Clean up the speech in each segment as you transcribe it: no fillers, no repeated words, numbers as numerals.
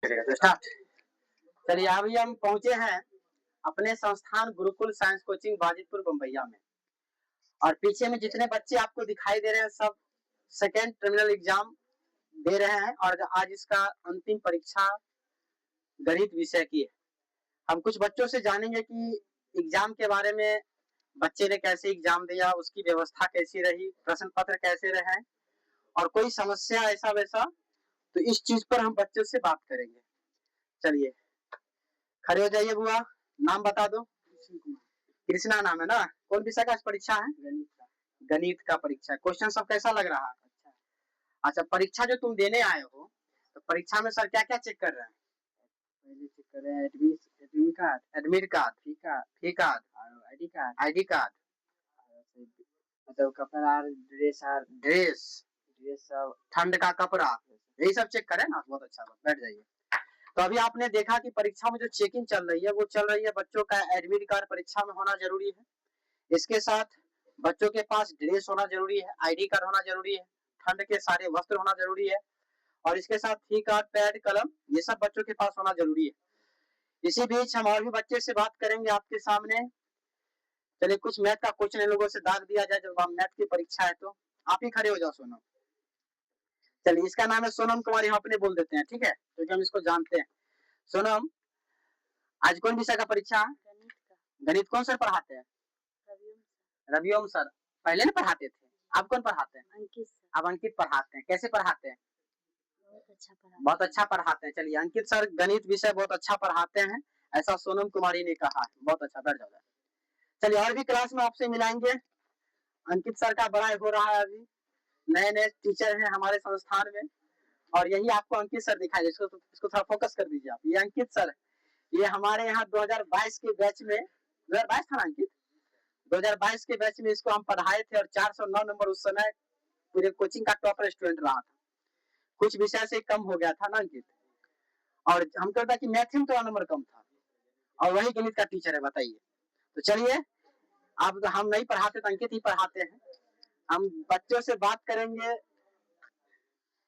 चलेगा तो स्टार्ट। चलिए अभी हम पहुंचे हैं अपने संस्थान गुरुकुल साइंस कोचिंग बाजितपुर बम्बैया में, और पीछे में जितने बच्चे आपको दिखाई दे रहे हैं सब सेकेंड टर्मिनल एग्जाम दे रहे हैं, और आज इसका अंतिम परीक्षा गणित विषय की है। हम कुछ बच्चों से जानेंगे कि एग्जाम के बारे में, बच्चे ने कैसे एग्जाम दिया, उसकी व्यवस्था कैसी रही, प्रश्न पत्र कैसे रहे, और कोई समस्या ऐसा वैसा, तो इस चीज पर हम बच्चों से बात करेंगे। चलिए खड़े हो जाइए बुआ, नाम बता दो। कृष्णा नाम है ना? कौन विषय का परीक्षा है? गणित का परीक्षा। क्वेश्चन सब कैसा लग रहा है? अच्छा, परीक्षा जो तुम देने आए हो तो परीक्षा में सर क्या क्या चेक कर रहे हैं? पहले चेक कर रहे हैं एडमिट कार्ड, फी कार्ड, आईडी कार्ड, मतलब कपड़ा, ड्रेस, सब ठंड का कपड़ा, यही सब चेक करें ना। बहुत अच्छा, बैठ जाइए। तो अभी आपने देखा कि परीक्षा में जो चेकिंग चल रही है वो चल रही है, बच्चों का एडमिट कार्ड परीक्षा में होना जरूरी है, इसके साथ बच्चों के पास ड्रेस होना जरूरी है, आईडी कार्ड होना जरूरी है, ठंड के सारे वस्त्र होना जरूरी है, और इसके साथ फी कार्ड, पैड, कलम, ये सब बच्चों के पास होना जरूरी है। इसी बीच हम और भी बच्चे से बात करेंगे आपके सामने। चलिए कुछ मैथ का क्वेश्चन इन लोगों से दाग दिया जाए, जब मैथ की परीक्षा है तो आप ही खड़े हो जाओ सोनम। चलिए इसका नाम है सोनम कुमारी, हम अपने बोल देते हैं, ठीक है, क्योंकि हम इसको जानते हैं। सोनम, आज कौन विषय का परीक्षा है? गणित कौन सर पढ़ाते हैं? रविओम सर। पहले ना पढ़ाते थे, अब कौन पढ़ाते हैं? अंकित सर। अब अंकित पढ़ाते हैं। कैसे पढ़ाते हैं? बहुत अच्छा पढ़ाते हैं। चलिए अंकित सर गणित विषय बहुत अच्छा पढ़ाते हैं, ऐसा सोनम कुमारी ने कहा है। बहुत अच्छा, बैठ जाओ। चलिए और भी क्लास में आपसे मिलाएंगे। अंकित सर का बड़ा हो रहा है, अभी नए नए टीचर हैं हमारे संस्थान में, और यही आपको अंकित सर दिखाई दे। इसको थोड़ा फोकस कर दीजिए आप। ये अंकित सर, ये हमारे यहाँ 2022 के बैच में, 2022 था ना अंकित? 2022 के बैच में इसको हम पढ़ाए थे, और 409 नंबर उस समय पूरे कोचिंग का टॉपर स्टूडेंट रहा था। कुछ विषय से कम हो गया था ना अंकित, और हम कहता कि मैथ में तो नंबर कम था, और वही गणित का टीचर है, बताइए। तो चलिए अब हम नहीं पढ़ाते तो अंकित ही पढ़ाते हैं। हम बच्चों से बात करेंगे।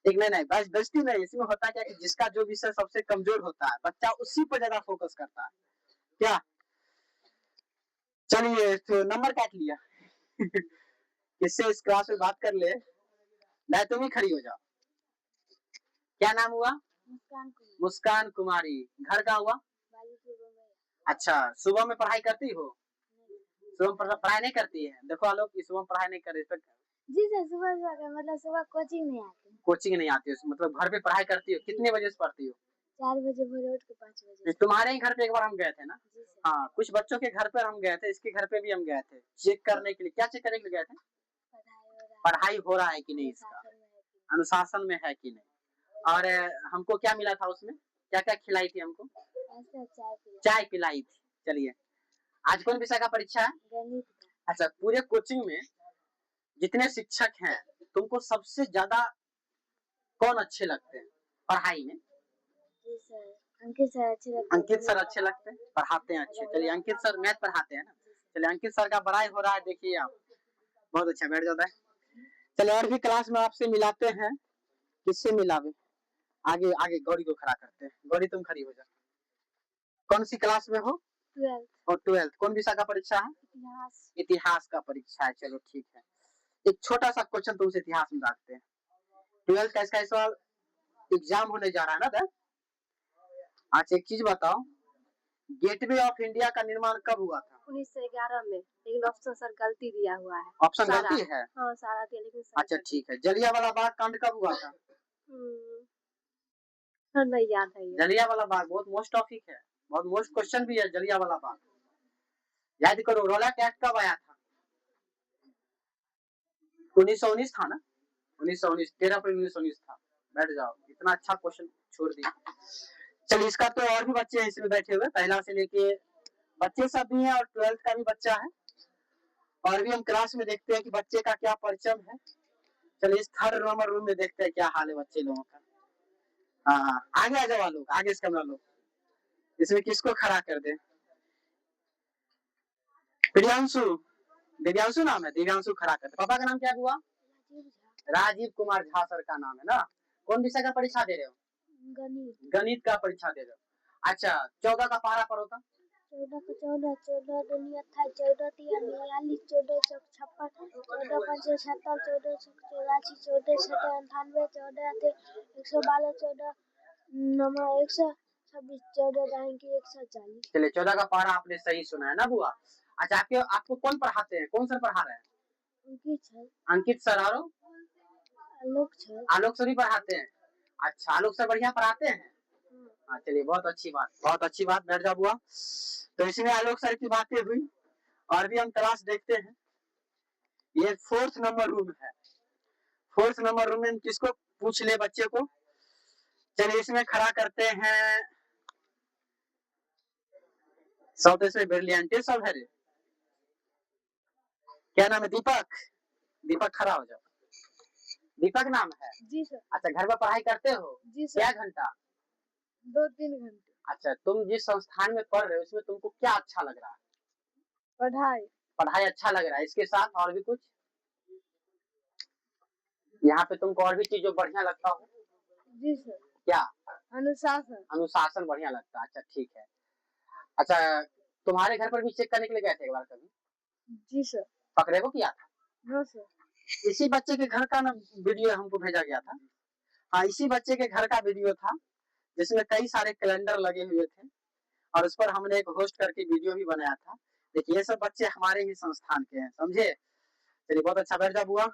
एक नहीं बस बेइज्जती नहीं, इसमें होता क्या कि जिसका जो विषय सबसे कमजोर होता है बच्चा उसी पर ज्यादा फोकस करता है, क्या? चलिए तो नंबर काट लिया किससे इस क्लास में बात कर ले। मैं, तुम ही खड़ी हो जाओ। क्या नाम हुआ? मुस्कान कुमारी। घर का हुआ? अच्छा, सुबह में पढ़ाई करती हो? सुबह पढ़ाई नहीं करती है? देखो आलोक, सुबह पढ़ाई नहीं कर रही जी सर, सुबह मतलब सुबह कोचिंग नहीं आती। कोचिंग नहीं आती है, मतलब घर पे पढ़ाई करती हो? कितने बजे से पढ़ती हो? 4 बजे भोर उठ के 5 बजे। तुम्हारे ही घर पे एक बार हम गए थे ना? हाँ, कुछ बच्चों के घर पर हम गए थे, इसके घर पे भी हम गए थे चेक करने के लिए। क्या चेक करने के लिए गए थे? पढ़ाई हो रहा है कि नहीं, इसका अनुशासन में है कि नहीं। और हमको क्या मिला था उसमें? क्या क्या खिलाई थी हमको? चाय पिलाई थी। चलिए आज कौन विषय का परीक्षा है? गणित का। अच्छा, पूरे कोचिंग में जितने शिक्षक हैं तुमको सबसे ज्यादा कौन अच्छे लगते हैं पढ़ाई में? जी सर, अंकित सर अच्छे लगते हैं। अंकित सर अच्छे लगते हैं, पढ़ाते हैं अच्छे। चलिए अंकित सर मैथ पढ़ाते हैं ना? चलिए अंकित सर का बड़ाई हो रहा है, देखिए आप। बहुत अच्छा, बैठ जाता है। चलिए और भी क्लास में आपसे मिलाते हैं। किससे मिलावे? आगे आगे गौरी को खड़ा करते हैं। गौरी तुम खड़ी हो जाओ। कौन सी क्लास में हो? 12th। और 12th। कौन विषय का परीक्षा है? इतिहास। इतिहास का परीक्षा है। चलो ठीक है, एक छोटा सा क्वेश्चन तुमसे इतिहास में रखते हैं। 12th का इसका इस बार एग्जाम होने जा रहा है ना? अच्छा एक चीज बताओ, गेटवे ऑफ इंडिया का निर्माण कब हुआ था? 1911 में, लेकिन ऑप्शन सर गलती दिया हुआ है। ऑप्शन गलती है? हाँ सारा दिया, लेकिन अच्छा ठीक है। जलियांवाला बाग कांड कब हुआ था? सर नहीं याद है। जलियांवाला बाग बहुत मोस्ट टॉपिक है, बहुत मोस्ट क्वेश्चन भी है। जलियांवाला बाग याद करो। रोलैक एक्ट कब आया था? 1919 था ना? 1919, 13 अप्रैल 1919 था। बैठ जाओ, इतना अच्छा क्वेश्चन छोड़ दिया। चलिए इसका तो और भी बच्चे हैं इसमें बैठे हुए, पहला से लेके बच्चे सब भी हैं, और 12th का भी बच्चा है। और भी हम क्लास में देखते हैं कि बच्चे का क्या परिचय है। चलिए इस थर्ड नंबर रूम में देखते हैं क्या हाल है बच्चे लोगों का। हाँ आगे आ जाओ लोग, आगे से कैमरा लो। इसमें किसको खड़ा कर दे? प्रियांशु, दिव्यांशु नाम है, दिव्यांशु खड़ा कर दे। पापा का नाम क्या हुआ? राजीव कुमार झा सर का नाम है ना? कौन विषय का परीक्षा दे रहे हो? गणित। गणित का परीक्षा दे रहे हो। अच्छा 14 का पारा पढ़ो तो। 14 को 14, 14 दूनी 28, 14 तिया 42, 14 चौक 56, 14 पंचे 76, 14 छक 84, 14 छठे 98, 14 अठे 112, 14 नवा 126, 14 दाएं की 140। चलिए 14 का पारा आपने सही सुना है ना बुआ। अच्छा आपको कौन पढ़ाते हैं, कौन सर पढ़ा रहे हैं? अंकित सर। अंकित सर और आलोक सर। आलोक सर भी पढ़ाते हैं। अच्छा आलोक सर बढ़िया पढ़ाते हैं। हाँ चलिए बहुत अच्छी बात, बहुत अच्छी बात। बैठ जा बुआ। तो इसमें आलोक सर की बातें हुई और भी हम क्लास देखते हैं। ये 4th नंबर रूम है। 4th नंबर रूम में किसको पूछ ले बच्चे को। चलिए इसमें खड़ा करते हैं सब इसमें ब्रिलियंट सब है रे। क्या नाम है? दीपक। दीपक खड़ा हो जाओ। दीपक नाम है? जी सर। अच्छा घर में पढ़ाई करते हो? जी सर। क्या घंटा? 2-3 घंटे। अच्छा तुम जिस संस्थान में पढ़ रहे हो उसमें तुमको क्या अच्छा लग रहा है? पढ़ाई। पढ़ाई अच्छा लग रहा है, इसके साथ और भी कुछ यहाँ पे तुमको और भी चीज जो बढ़िया लगता हो? जी सर। क्या? अनुशासन। अनुशासन बढ़िया लगता है। अच्छा ठीक है। अच्छा तुम्हारे घर पर भी चेक करने के लिए गए थे एक बार कभी? जी सर। पकड़े को किया था? हाँ सर। इसी बच्चे के घर का ना वीडियो हमको भेजा गया था। हाँ इसी बच्चे के घर का वीडियो था जिसमें कई सारे कैलेंडर लगे हुए थे और उस पर हमने एक होस्ट करके वीडियो भी बनाया था। देखिए ये सब बच्चे हमारे ही संस्थान के हैं, समझे। चलिए बहुत अच्छा। बैठ जा बुआ।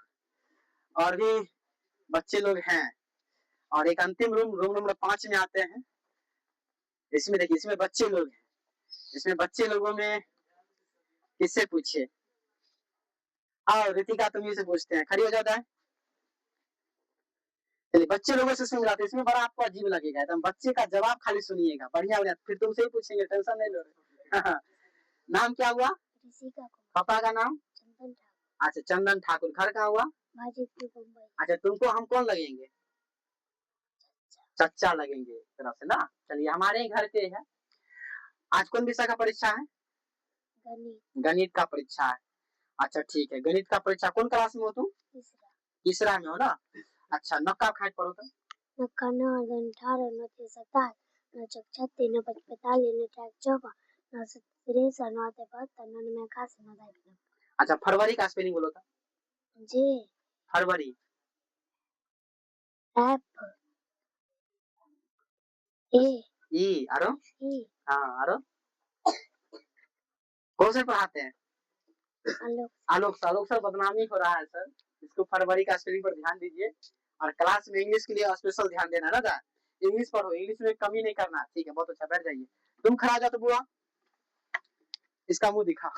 और भी बच्चे लोग हैं और एक अंतिम रूम नंबर 5 में आते हैं। इसमें देखिए इसमें बच्चे लोग हैं। इसमें बच्चे लोगों में किससे पूछिए। आओ रितिका तुम्ही से पूछते हैं, खड़ी हो जाता है। चलिए बच्चे लोगों से इसमें मिलाते हैं। इसमें बड़ा आपको अजीब लगेगा एकदम। बच्चे का जवाब खाली सुनिएगा, बढ़िया बढ़िया, फिर तुमसे ही पूछेंगे, टेंशन नहीं लो रहे। नाम क्या हुआ? पापा का नाम? चंदन ठाकुर। अच्छा चंदन ठाकुर। घर का हुआ? बाजितपुर बम्बई। अच्छा तुमको हम कौन लगेंगे? चच्चा लगेंगे एक तरह से ना। चलिए हमारे ही घर के है। आज कौन विषय का परीक्षा है? गणित। गणित का परीक्षा है। अच्छा ठीक है। गणित का परीक्षा कौन क्लास में हो तुम? तीसरा। तीसरा में हो ना। अच्छा नक्का खाट पढ़ो तो। नक्का 9 18 9 27 9 36 9 45 9 54 9 63 9 72 9 81 9 92। अच्छा फरवरी का स्पेलिंग बोलो तो। जे फरवरी। एफ ए ई आरो ई। हाँ आरो कौन से पढ़ाते हैं? आलोक। आलोक सर बदनामी हो रहा है सर। इसको फरवरी का स्पेलिंग पर ध्यान दीजिए और क्लास में इंग्लिश के लिए स्पेशल ध्यान देना ना। जा इंग्लिश पढ़ो, इंग्लिश में कमी नहीं करना। ठीक है बहुत अच्छा। बैठ जाइए। तुम खड़ा जा तो बुआ। इसका मुंह दिखा।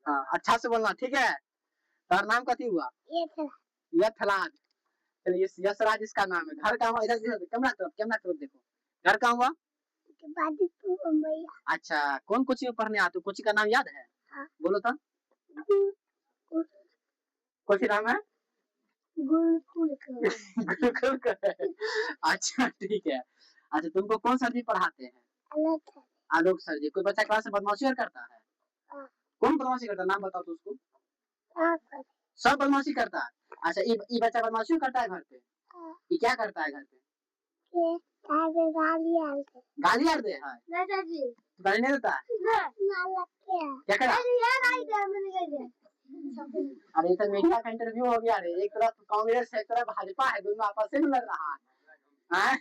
हाँ अच्छा से बोलना ठीक है। तार नाम कथी हुआ? यथराज। चलिए यशराज इसका नाम है। घर का हुआ? इधर कैमरा तरफ देखो। घर का हुआ? बाजितपुर बम्बई। अच्छा कौन कोचिंग में पढ़ने आते हो? कोचिंग का नाम याद है? हाँ। बोलो तो। कोचिंग नाम है? गुरुकुल। गुरुकुल का है। अच्छा ठीक है। अच्छा तुमको कौन सर जी पढ़ाते हैं? आलोक सर जी। कोई बच्चा क्लास में बदमाशी करता है? हाँ। कौन बदमाशी करता है नाम बताओ तो उसको। सब बदमाशी करता है। अच्छा ये बच्चा बदमाशी करता है घर पे? ये क्या करता है घर पे? गाली यार दे है? गाली नहीं देता है? क्या करा? अरे ये तो मीडिया का इंटरव्यू हो गया रे। एक तरफ कांग्रेस है, एक तरफ भाजपा है, दोनों आपस में लड़ रहा है।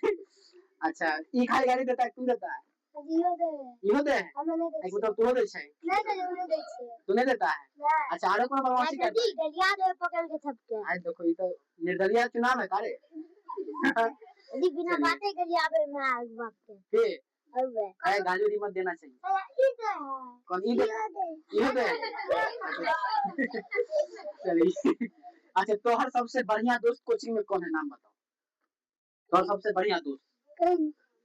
अच्छा ये खाली गाली देता है, तू देता है? इहो दे है? एक मतलब तू दे छै? तू नहीं देता है? अच्छा आरो कौन बदमाशी करता है? पकड़ के थपके। आज देखो ये तो निर्दलीय चुनाव है कारे। बिना बातें गरियाबे में आग भागते। के अबे अरे गाली उड़ी मत देना चाहिए। कौन ई दे? इहो दे। चलिए अच्छा तोहर सबसे बढ़िया दोस्त कोचिंग में कौन है नाम बताओ। तोहर सबसे बढ़िया दोस्त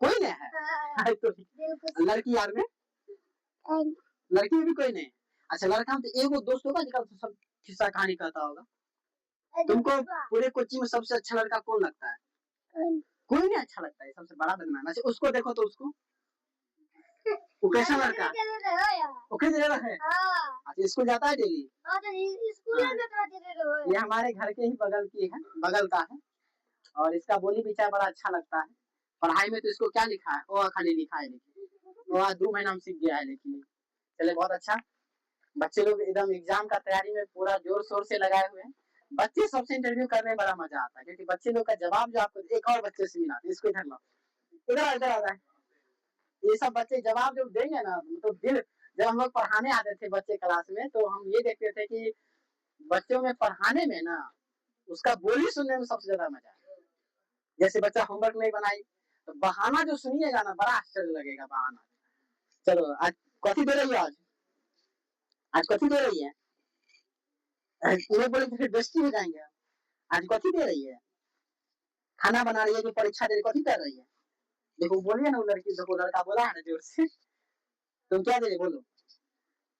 कोई नहीं है? तो लड़की यार में? लड़की में भी कोई नहीं। अच्छा लड़का में तो एगो दोस्त होगा जिसका सब किस्सा कहानी कहता होगा। तुमको पूरे कोचिंग में सबसे अच्छा लड़का कौन लगता है? कोई नहीं अच्छा लगता है। सबसे बड़ा बदनाम। अच्छा उसको देखो तो उसको। वो कैसा लड़का? ओके दे रहा है। अच्छा स्कूल जाता है डेली? ये हमारे घर के ही बगल की है, बगल का है। और इसका बोली विचार बड़ा अच्छा लगता है। पढ़ाई में तो इसको क्या लिखा है, ओ खाली लिखा है, लेकिन वो 2 महीना में सीख गया है। लेकिन चले बहुत अच्छा। बच्चे लोग एकदम एग्जाम का तैयारी में पूरा जोर शोर से लगाए हुए हैं। बच्चे सबसे इंटरव्यू करने में बड़ा मजा आता है, क्योंकि बच्चे लोग का जवाब जो आपको एक और बच्चे से मिला, इसको इधर लो, इधर इधर आ रहा है। ये सब बच्चे जवाब जब देंगे ना तो दिल, जब हम लोग पढ़ाने आते थे बच्चे क्लास में, तो हम ये देखते थे कि बच्चों में पढ़ाने में ना उसका बोली सुनने में सबसे ज्यादा मजा है। जैसे बच्चा होमवर्क नहीं बनाई तो बहाना जो सुनिएगा ना बड़ा आश्चर्य लगेगा बहाना। चलो आज कथी दे रही है, आज कथी दे रही है, बोले फिर बेस्ती हो जाएंगे। आज कथी दे रही है, खाना बना रही है कि परीक्षा दे रही, कथी कर रही है? देखो बोलिए ना, वो लड़की, देखो लड़का बोला है ना जोर से, तुम क्या दे रहे बोलो,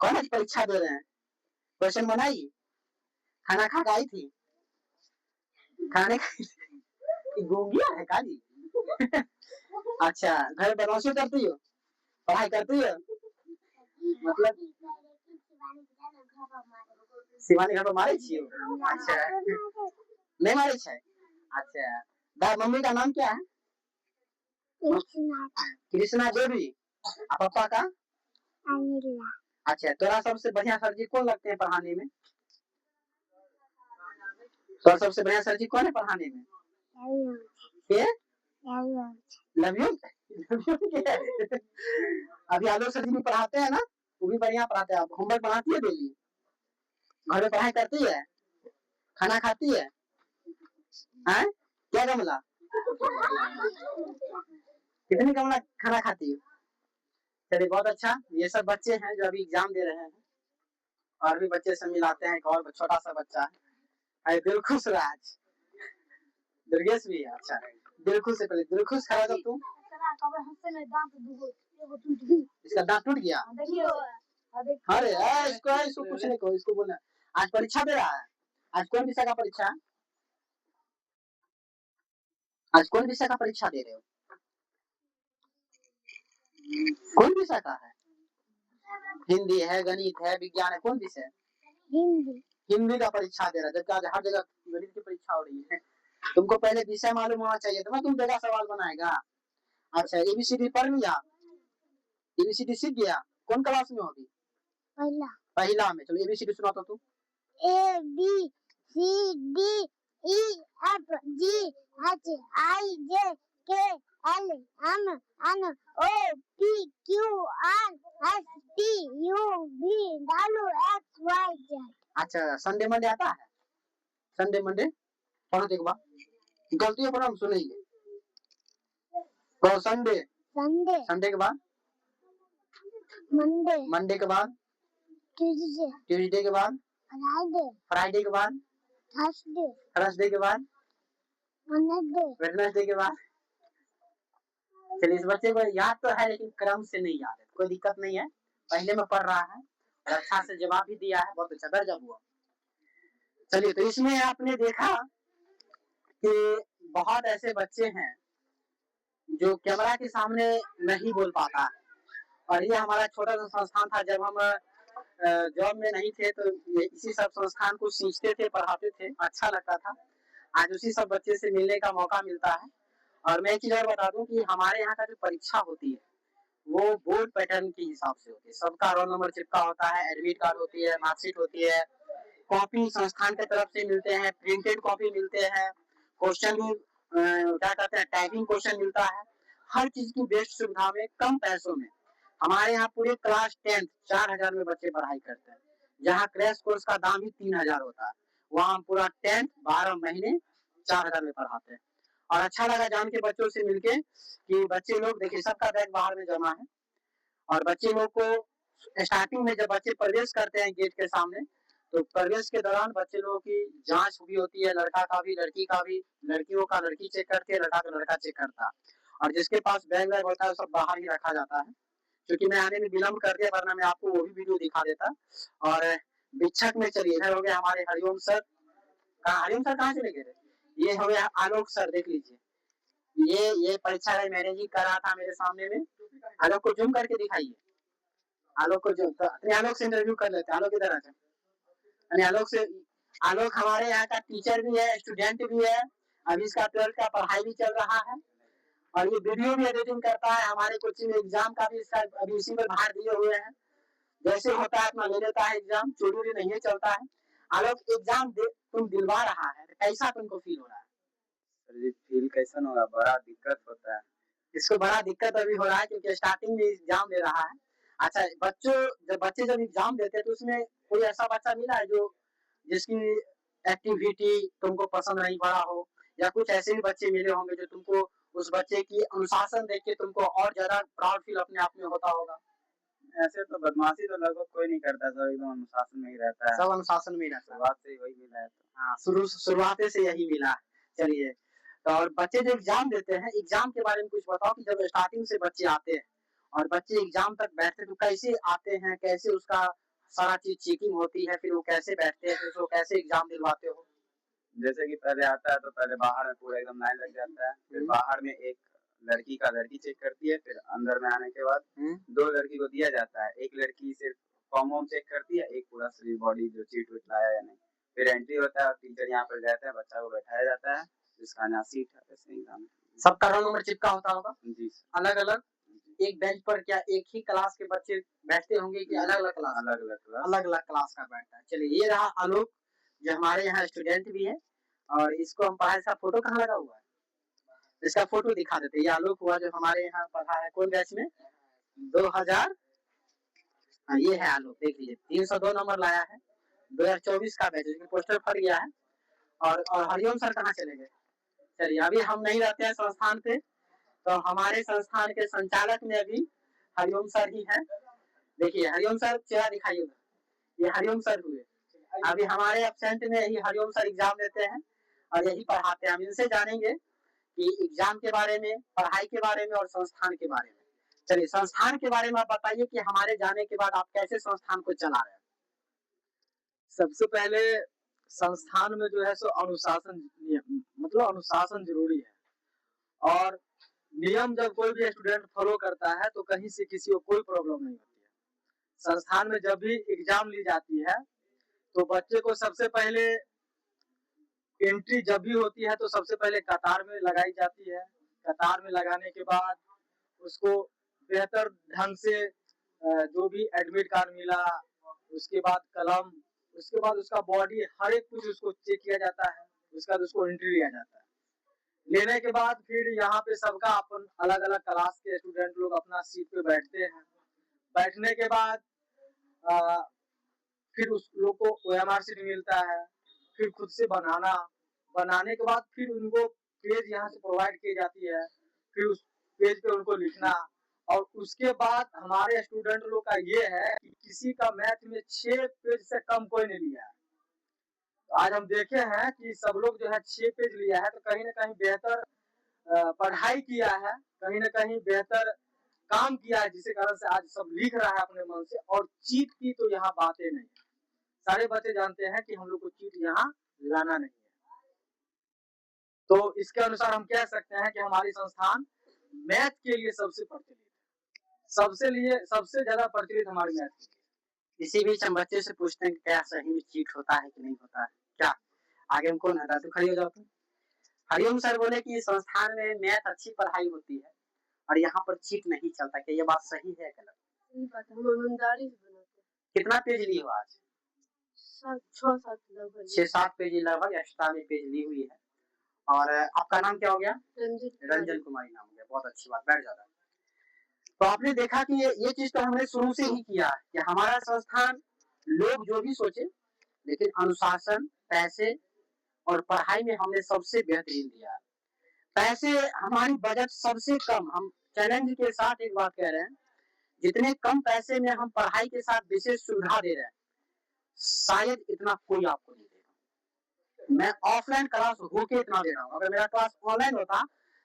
कौन आज परीक्षा दे रहे हैं, क्वेश्चन बनाई, खाना खा के आई थी, खाने गूंगिया है काली। अच्छा घर बदमाशी करती हो, पढ़ाई करती हो, मतलब शिवानी घर पर मारे छियो? अच्छा नहीं मारे छे। अच्छा दादा मम्मी का नाम क्या है? कृष्णा देवी। पापा का? अच्छा तोरा सबसे बढ़िया सर जी कौन लगते हैं पढ़ाने में? तो सबसे बढ़िया सर जी कौन है पढ़ाने में? के? लव यू अभी आलोक सर जी भी पढ़ाते हैं ना, वो भी बढ़िया पढ़ाते हैं। आप होमवर्क बनाती है डेली, घर में पढ़ाई करती है, खाना खाती है, हैं? क्या गमला, कितनी गमला खाना खाती हो? चलिए बहुत अच्छा। ये सब बच्चे हैं जो अभी एग्जाम दे रहे हैं, और भी बच्चे से मिलाते हैं। एक और छोटा सा बच्चा है दिलखुश राज, दुर्गेश भी है। अच्छा दिलखुश से पहले दिलखुश खड़ा कर तू, इसका दांत टूट गया। अरे इसको कुछ नहीं कहो, इसको बोलना आज परीक्षा दे रहा है। आज कौन विषय का परीक्षा, आज कौन विषय का परीक्षा दे रहे हो, कौन विषय का है? हिंदी है, गणित है, विज्ञान है, कौन विषय? हिंदी। हिंदी का परीक्षा दे रहा है, जबकि आज हर जगह गणित की परीक्षा हो रही है। तुमको पहले विषय मालूम होना चाहिए था ना, तुम जगह सवाल बनाएगा। अच्छा एबीसीडी पढ़ लिया, एबीसीडी सीख गया, कौन क्लास में होगी? पहला। पहला में। चलो एबीसीडी सुना तो तू। A B C D E F G H I J K L M N O P Q R S T U V W X Y Z. अच्छा संडे मंडे आता है? संडे मंडे पढ़ो एक बार, गलतियों पर हम सुनेंगे। तो संडे, संडे, संडे के बाद मंडे, मंडे के बाद ट्यूसडे, ट्यूसडे के बाद फ्राइडे, फ्राइडे के बाद थर्सडे, थर्सडे के बाद वेडनेसडे, वेडनेसडे के बाद। चलिए इस बच्चे को याद तो है लेकिन क्रम से नहीं याद है, कोई दिक्कत नहीं है, पहले में पढ़ रहा है और अच्छा से जवाब भी दिया है, बहुत अच्छा दर्जा हुआ। चलिए तो इसमें आपने देखा कि बहुत ऐसे बच्चे हैं जो कैमरा के सामने नहीं बोल पाता है, और ये हमारा छोटा सा संस्थान था। जब हम जॉब में नहीं थे तो इसी सब संस्थान को सीखते थे, पढ़ाते थे, अच्छा लगता था। आज उसी सब बच्चे से मिलने का मौका मिलता है। और मैं एक चीज और बता दूं कि हमारे यहाँ का जो परीक्षा होती है वो बोर्ड पैटर्न के हिसाब से होती है। सबका रोल नंबर चिपका होता है, एडमिट कार्ड होती है, मार्कशीट होती है, कॉपी संस्थान की तरफ से मिलते हैं, प्रिंटेड कॉपी मिलते हैं, क्वेश्चन भी क्या कहते हैं टाइपिंग क्वेश्चन मिलता है। हर चीज की बेस्ट सुविधा में कम पैसों में। हमारे यहाँ पूरे क्लास 10th 4000 में बच्चे पढ़ाई करते हैं, जहाँ क्रैश कोर्स का दाम ही 3000 होता है, वहाँ पूरा 10th 12 महीने 4000 में पढ़ाते हैं। और अच्छा लगा जान के बच्चों से मिलके कि बच्चे लोग देखिए सबका बैग बाहर में जमा है, और बच्चे लोग को स्टार्टिंग में जब बच्चे प्रवेश करते हैं गेट के सामने, तो प्रवेश के दौरान बच्चे लोगों की जांच भी होती है, लड़का का भी लड़की का भी, लड़कियों का लड़की चेक करती है, लड़का का लड़का चेक करता है, और जिसके पास बैग वैग होता है सब बाहर ही रखा जाता है। क्योंकि मैं आने में विलम्ब कर दिया, वरना मैं आपको वो भी वीडियो दिखा देता। और भिक्षक में चलिए इधर हो गए हमारे हरिओम सर, हरिओम सर कहाँ चले गए? ये हो गया आलोक सर, देख लीजिए ये परीक्षा मैनेज ही कर रहा था मेरे सामने में। आलोक को जूम करके दिखाइए, आलोक को जूम, तो आलोक से इंटरव्यू कर लेते हैं। आलोक इधर आ, आलोक से, आलोक हमारे यहाँ का टीचर भी है, स्टूडेंट भी है, अभी इसका 12th का पढ़ाई भी चल रहा है और ये वीडियो भी एडिटिंग करता है। हमारे कोचिंग में एग्जाम का भी इसका अभी इसी में भार दिए हुए हैं। जैसे होता है अपना ले लेता है एग्जाम, चोरी नहीं चलता है। आलोक एग्जाम दे तुम दिलवा रहा है, कैसा तुमको फील हो रहा है? सर जी फील कैसा होगा, बड़ा दिक्कत होता है। इसको बड़ा दिक्कत अभी हो रहा है क्योंकि स्टार्टिंग में एग्जाम दे रहा है। अच्छा, बच्चे जब एग्जाम देते हैं तो उसमें कोई ऐसा बच्चा मिला है जो जिसकी एक्टिविटी तुमको पसंद नहीं पड़ा हो, या कुछ ऐसे भी बच्चे मिले होंगे जो तुमको उस बच्चे की अनुशासन देख के तुमको और ज्यादा प्राउड फील अपने आप में होता होगा? ऐसे तो बदमाशी तो लगभग कोई नहीं करता, सब एकदम अनुशासन में ही रहता है। सब अनुशासन में ही रहता है। शुरुआत से ही वही मिला है। तो हाँ, शुरुआत से यही मिला है। चलिए, तो और बच्चे जो एग्जाम देते हैं, एग्जाम के बारे में कुछ बताओ कि जब स्टार्टिंग से बच्चे आते हैं और बच्चे एग्जाम तक बैठते तो कैसे आते हैं, कैसे उसका सारा चीज चेकिंग होती है, फिर वो कैसे बैठते हैं, फिर उसको कैसे एग्जाम दिलवाते हो? जैसे कि पहले आता है तो पहले बाहर में पूरा एकदम लाइन लग जाता है, फिर बाहर में एक लड़की चेक करती है, फिर अंदर में आने के बाद 2 लड़की को दिया जाता है। एक लड़की सिर्फ फॉर्म वॉर्म चेक करती है, एक पूरा शरीर बॉडी जो चीट विट लाया या नहीं। फिर एंट्री होता है और टीचर यहाँ पर जाता है, बच्चा को बैठाया जाता है, जिसका यहाँ सीट है वैसे एग्जाम। सबका रोल नंबर चिपका होता होगा? जी अलग अलग एक बेंच पर क्या एक ही क्लास के बच्चे बैठते होंगे कि अलग अलग क्लास? अलग अलग क्लास का बैठता है। चलिए, ये रहा आलोक जो हमारे यहाँ स्टूडेंट भी है और इसको हम पढ़ाए। इसका फोटो कहाँ लगा हुआ है? इसका फोटो दिखा देते। ये आलोक हुआ जो हमारे यहाँ पढ़ा है, कौन बैच में? 2000। हाँ, ये है आलोक, देख लीजिए 302 नंबर लाया है, 2024 का बैच। लेकिन पोस्टर फट गया है। और हरिओम सर कहाँ चले गए? चलिए, अभी हम नहीं रहते हैं संस्थान पे, तो हमारे संस्थान के संचालक में अभी हरिओम सर ही है। देखिए हरिओम सर, चेहरा दिखाइए। ये हरिओम सर हुए। अभी हमारे एब्सेंट में ही हरिओम सर एग्जाम देते हैं और यही पढ़ाते हैं। हम इनसे जानेंगे कि एग्जाम के बारे में, पढ़ाई के बारे में और संस्थान के बारे में। चलिए, संस्थान के बारे में आप बताइए कि हमारे जाने के बाद आप कैसे संस्थान को चला रहे हैं? सबसे पहले संस्थान में जो है सो अनुशासन, मतलब अनुशासन जरूरी है। और नियम जब कोई भी स्टूडेंट फॉलो करता है तो कहीं से किसी को कोई प्रॉब्लम नहीं होती है। संस्थान में जब भी एग्जाम ली जाती है तो बच्चे को सबसे पहले एंट्री जब भी होती है तो सबसे पहले कतार में लगाई जाती है। कतार में लगाने के बाद उसको बेहतर ढंग से जो भी एडमिट कार्ड मिला, उसके बाद कलम, उसके बाद उसका बॉडी, हर एक कुछ उसको चेक किया जाता है। उसके बाद उसको एंट्री लिया जाता है। लेने के बाद फिर यहाँ पे सबका अपन अलग अलग क्लास के स्टूडेंट लोग अपना सीट पे बैठते हैं। बैठने के बाद फिर उस लोग को OMR शीट मिलता है, फिर खुद से बनाने के बाद फिर उनको पेज यहाँ से प्रोवाइड की जाती है, फिर उस पेज पे उनको लिखना। और उसके बाद हमारे स्टूडेंट लोग का ये है कि किसी का मैथ में 6 पेज से कम कोई नहीं लिया है। तो आज हम देखे हैं कि सब लोग जो है 6 पेज लिया है, तो कहीं ना कहीं बेहतर पढ़ाई किया है, कहीं ना कहीं बेहतर काम किया है, जिसके कारण से आज सब लिख रहा है अपने मन से। और चीट की तो यहाँ बातें नहीं है। सारे बच्चे जानते हैं कि हम लोग को चीट यहाँ लाना नहीं है। तो इसके अनुसार हम कह सकते हैं कि हमारी संस्थान मैथ के लिए सबसे प्रचलित है। सबसे ज्यादा प्रचलित हमारी मैथ की। इसी बीच हम बच्चे से पूछते हैं कि क्या सही में चीट होता है कि नहीं होता है? क्या आगे हम कौन है? तो खड़ी हो जाओ तुम। हरिओम सर बोले कि संस्थान में मैथ अच्छी पढ़ाई होती है और यहाँ पर चीट नहीं चलता। क्या ये बात सही है गलत? सही बात है, हम ईमानदारी से बनाते हैं। कितना पेज ली हो आज? 6-7 लगभग। 6-7 पेज लगभग एक्स्ट्रा में पेज ली हुई है। और आपका नाम क्या हो गया? रंजन कुमारी नाम हो गया। बहुत अच्छी बात, बैठ जाता है। तो आपने देखा कि ये चीज तो हमने शुरू से ही किया है कि हमारा संस्थान, लोग जो भी सोचे, लेकिन अनुशासन, पैसे और पढ़ाई में हमने सबसे बेहतरीन दिया है। पैसे हमारी बजट सबसे कम। हम चैलेंज के साथ एक बात कह रहे हैं, जितने कम पैसे में हम पढ़ाई के साथ विशेष सुविधा दे रहे हैं, शायद इतना कोई आपको नहीं देगा। मैं ऑफलाइन क्लास होके इतना दे रहा हूँ। अगर मेरा क्लास ऑनलाइन होता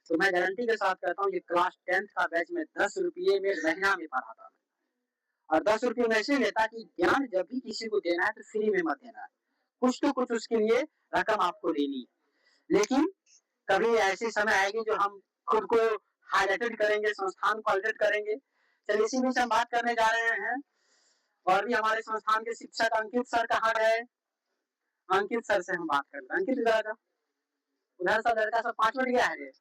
तो मैं गारंटी के साथ कहता हूँ ये क्लास 10th का बैच में 10 रुपये में महीना में पढ़ाता। और 10 रुपये में ऐसे लेता कि ज्ञान जब भी किसी को देना है तो फ्री में मत देना है, कुछ तो कुछ उसके लिए रकम आपको देनी है। लेकिन कभी ऐसी समय आएगी जो हम खुद को हाईलाइटेड करेंगे, संस्थान को हाईलाइट करेंगे। चलिए, इसी में से हम बात करने जा रहे हैं। और भी हमारे संस्थान के शिक्षक अंकित सर कहाँ गए? अंकित सर से हम बात करते हैं। अंकित इधर आ जाओ, उधर सब लड़का सब 5 मिनट गया है रे।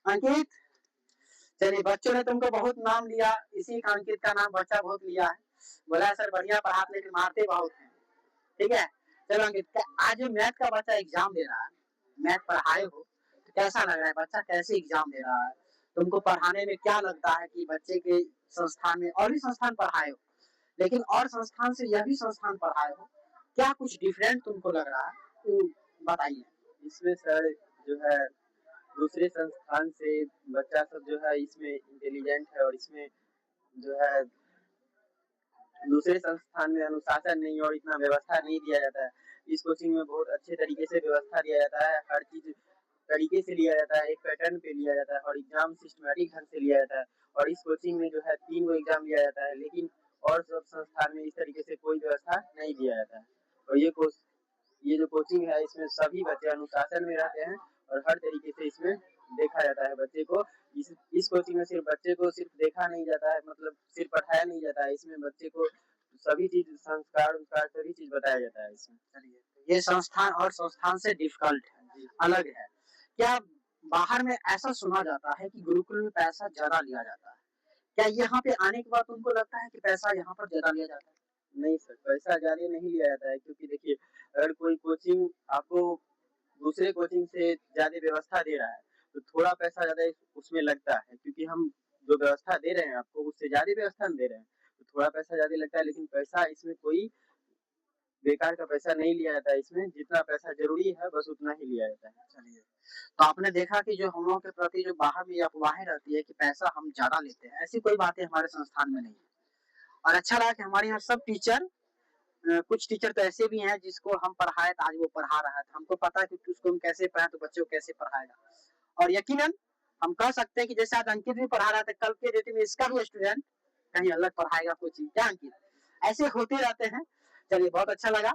अंकित, चलिए बच्चों ने तुमको बहुत नाम लिया, इसी का अंकित का नाम बच्चा बहुत लिया है, बोला सर बढ़िया पढ़ाते लेकिन मारते बहुत हैं, ठीक है। चलो अंकित, आज जो मैथ का बच्चा एग्जाम दे रहा है, मैथ पढ़ाए हो तो कैसा लग रहा है, बच्चा कैसे एग्जाम दे रहा है, तुमको पढ़ाने में क्या लगता है कि बच्चे के संस्थान में और भी संस्थान पढ़ाए हो, लेकिन और संस्थान से यह भी संस्थान पढ़ाए हो, क्या कुछ डिफरेंट तुमको लग रहा है, तो बताइए। इसमें सर जो है दूसरे संस्थान से बच्चा सब जो है इसमें इंटेलिजेंट है, और इसमें जो है दूसरे संस्थान में अनुशासन नहीं और इतना व्यवस्था नहीं दिया जाता है। इस कोचिंग में बहुत अच्छे तरीके से व्यवस्था दिया जाता है, हर चीज तरीके से लिया जाता है, एक पैटर्न पे लिया जाता है और एग्जाम सिस्टमेटिक ढंग से लिया जाता है। और इस कोचिंग में जो है 3 गो एग्जाम लिया जाता है, लेकिन और सब संस्थान में इस तरीके से कोई व्यवस्था नहीं दिया जाता है। और ये जो कोचिंग है इसमें सभी बच्चे अनुशासन में रहते हैं और हर तरीके से इसमें देखा जाता है बच्चे को। इस कोचिंग में सिर्फ बच्चे को सिर्फ देखा नहीं जाता है, मतलब सिर्फ पढ़ाया नहीं जाता है, इसमें बच्चे को सभी चीज संस्कार सभी चीज बताया जाता है इसमें। चलिए, ये संस्थान और संस्थान से डिफिकल्ट है, अलग है। क्या बाहर में ऐसा सुना जाता है कि गुरुकुल में पैसा ज्यादा लिया जाता है, क्या यहाँ पे आने के बाद तुमको लगता है कि पैसा यहाँ पर ज्यादा लिया जाता है? नहीं सर, पैसा ज्यादा नहीं लिया जाता है, क्योंकि देखिए अगर कोई कोचिंग आपको दूसरे कोचिंग से ज्यादा व्यवस्था दे रहा है तो थोड़ा पैसा ज्यादा उसमें लगता है, क्योंकि हम जो व्यवस्था दे रहे हैं आपको उससे ज्यादा व्यवस्था दे रहे हैं तो थोड़ा पैसा ज्यादा लगता है, लेकिन पैसा इसमें कोई बेकार का पैसा नहीं लिया जाता है, इसमें जितना पैसा जरूरी है बस उतना ही लिया जाता है। चलिए, तो आपने देखा कि जो हम लोगों के प्रति जो बाहर में अफवाहें रहती है कि पैसा हम ज्यादा लेते हैं, ऐसी कोई बातें हमारे संस्थान में नहीं है। और अच्छा लगा कि हमारे यहाँ सब टीचर, कुछ टीचर तो ऐसे भी हैं जिसको हम पढ़ाए तो आज वो पढ़ा रहा है, हमको पता है कि उसको हम कैसे पढ़ाए तो बच्चों को कैसे पढ़ाएगा। और यकीनन हम कह सकते हैं कि जैसे आज अंकित भी पढ़ा रहा था, कल के डेट में इसका भी स्टूडेंट कहीं अलग पढ़ाएगा कोचिंग, क्या अंकित? ऐसे होते रहते हैं। चलिए, बहुत अच्छा लगा।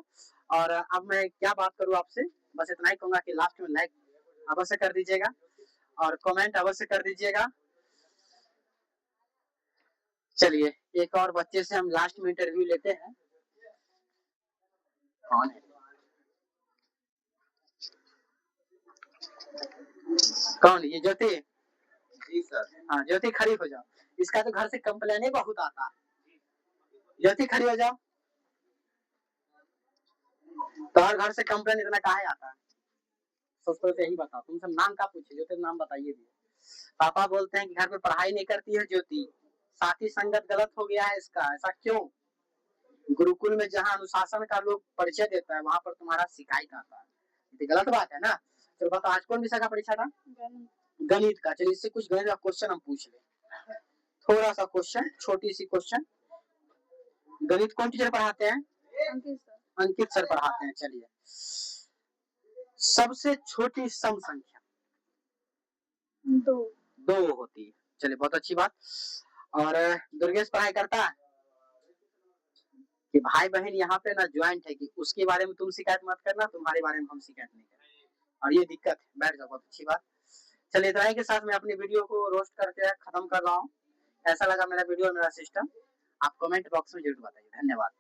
और अब मैं क्या बात करूँ आपसे, बस इतना ही कहूंगा कि लास्ट में लाइक अवश्य कर दीजिएगा और कमेंट अवश्य कर दीजिएगा। चलिए, एक और बच्चे से हम लास्ट में इंटरव्यू लेते हैं। कौन है? कौन? ये ज्योति? जी सर। हाँ ज्योति, खड़ी हो जाओ। इसका तो घर से कंप्लेन ही बहुत आता है। ज्योति खड़ी हो जाओ। तो हर घर से कंप्लेन इतना काहे आता है? सबको तो यही बताओ, तुम सब नाम का पूछे, ज्योति नाम बताइए भी। पापा बोलते हैं कि घर में पढ़ाई नहीं करती है ज्योति, साथी संगत गलत हो गया है इसका, ऐसा क्यों? गुरुकुल में जहाँ अनुशासन का लोग परिचय देता है वहाँ पर तुम्हारा शिकायत आता है, ये गलत बात है ना। चलो बताओ, आज कौन विषय का परीक्षा था? गणित का। चलिए, इससे कुछ गणित का क्वेश्चन हम पूछ ले, थोड़ा सा क्वेश्चन, छोटी सी क्वेश्चन। गणित कौन टीचर पढ़ाते हैं? अंकित सर पढ़ाते हैं। चलिए, सबसे छोटी सम संख्या 2 होती है। चलिए, बहुत अच्छी बात। और दुर्गेश पढ़ाई करता है कि भाई बहन यहाँ पे ना ज्वाइंट है, कि उसके बारे में तुम शिकायत मत करना, तुम्हारे बारे में हम शिकायत नहीं करेंगे, और ये दिक्कत है। बैठ जाओ, बहुत अच्छी बात। चलिए, इतना ही के साथ मैं अपनी वीडियो को रोस्ट करके खत्म कर रहा हूँ। ऐसा लगा मेरा वीडियो, मेरा सिस्टम, आप कमेंट बॉक्स में जरूर बताइए। धन्यवाद।